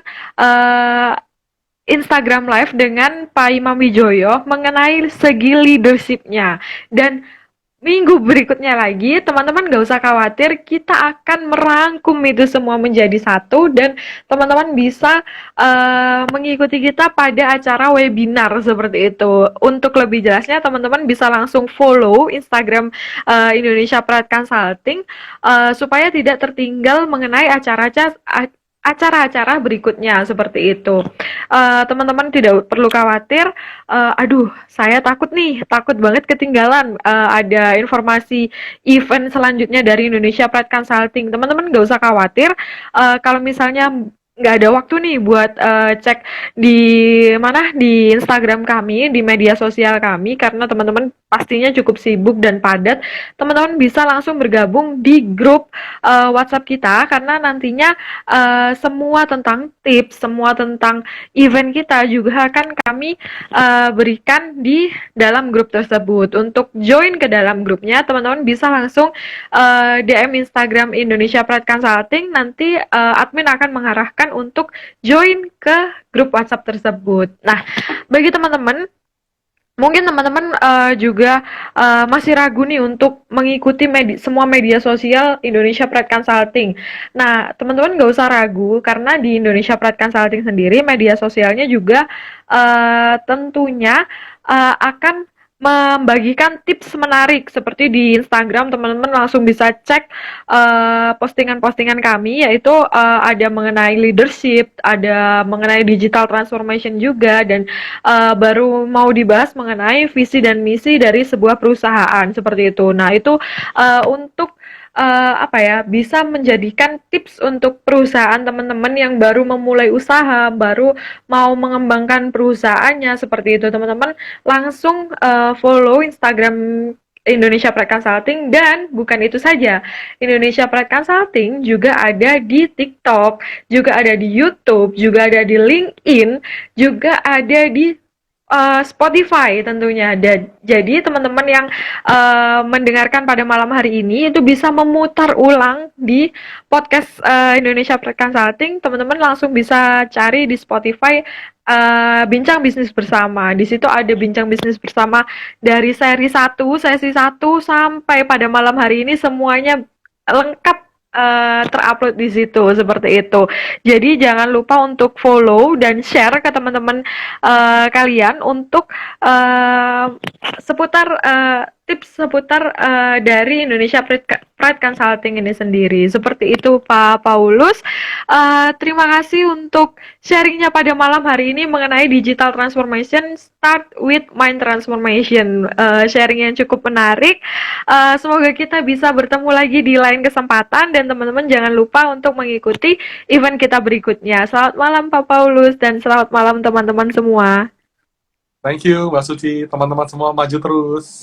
Instagram Live dengan Pak Imam Wijoyo mengenai segi leadership-nya. Dan minggu berikutnya lagi, teman-teman gak usah khawatir, kita akan merangkum itu semua menjadi satu dan teman-teman bisa mengikuti kita pada acara webinar seperti itu. Untuk lebih jelasnya, teman-teman bisa langsung follow Instagram Indonesia Pride Consulting supaya tidak tertinggal mengenai acara-acara berikutnya seperti itu. Teman-teman tidak perlu khawatir, aduh saya takut banget ketinggalan ada informasi event selanjutnya dari Indonesia Pride Consulting. Teman-teman gak usah khawatir, kalau misalnya nggak ada waktu nih buat cek di Instagram kami, di media sosial kami, karena teman-teman pastinya cukup sibuk dan padat. Teman-teman bisa langsung bergabung di grup WhatsApp kita, karena nantinya semua tentang tips, semua tentang event kita juga akan kami berikan di dalam grup tersebut. Untuk join ke dalam grupnya, teman-teman bisa langsung DM Instagram Indonesia Pride Consulting, nanti admin akan mengarahkan untuk join ke grup WhatsApp tersebut. Nah, bagi teman-teman, mungkin teman-teman juga masih ragu nih untuk mengikuti semua media sosial Indonesia Pride Consulting. Nah, teman-teman nggak usah ragu, karena di Indonesia Pride Consulting sendiri media sosialnya juga tentunya akan membagikan tips menarik. Seperti di Instagram, teman-teman langsung bisa cek postingan-postingan kami, yaitu ada mengenai leadership, ada mengenai digital transformation juga, dan baru mau dibahas mengenai visi dan misi dari sebuah perusahaan seperti itu. Nah, itu untuk apa ya, bisa menjadikan tips untuk perusahaan teman-teman yang baru memulai usaha, baru mau mengembangkan perusahaannya seperti itu. Teman-teman langsung follow Instagram Indonesia Pride Consulting, dan bukan itu saja. Indonesia Pride Consulting juga ada di TikTok, juga ada di YouTube, juga ada di LinkedIn, juga ada di Spotify tentunya. Dan jadi teman-teman yang mendengarkan pada malam hari ini itu bisa memutar ulang di podcast Indonesia Pride Consulting. Teman-teman langsung bisa cari di Spotify Bincang Bisnis Bersama. Di situ ada Bincang Bisnis Bersama dari sesi satu sampai pada malam hari ini, semuanya lengkap terupload di situ seperti itu. Jadi jangan lupa untuk follow dan share ke teman-teman kalian untuk seputar tips seputar dari Indonesia Pride Consulting ini sendiri. Seperti itu Pak Paulus. Terima kasih untuk sharingnya pada malam hari ini mengenai digital transformation start with mind transformation. Sharing yang cukup menarik. Semoga kita bisa bertemu lagi di lain kesempatan, dan teman-teman jangan lupa untuk mengikuti event kita berikutnya. Selamat malam Pak Paulus, dan selamat malam teman-teman semua. Thank you, Mbak Suci. Teman-teman semua maju terus.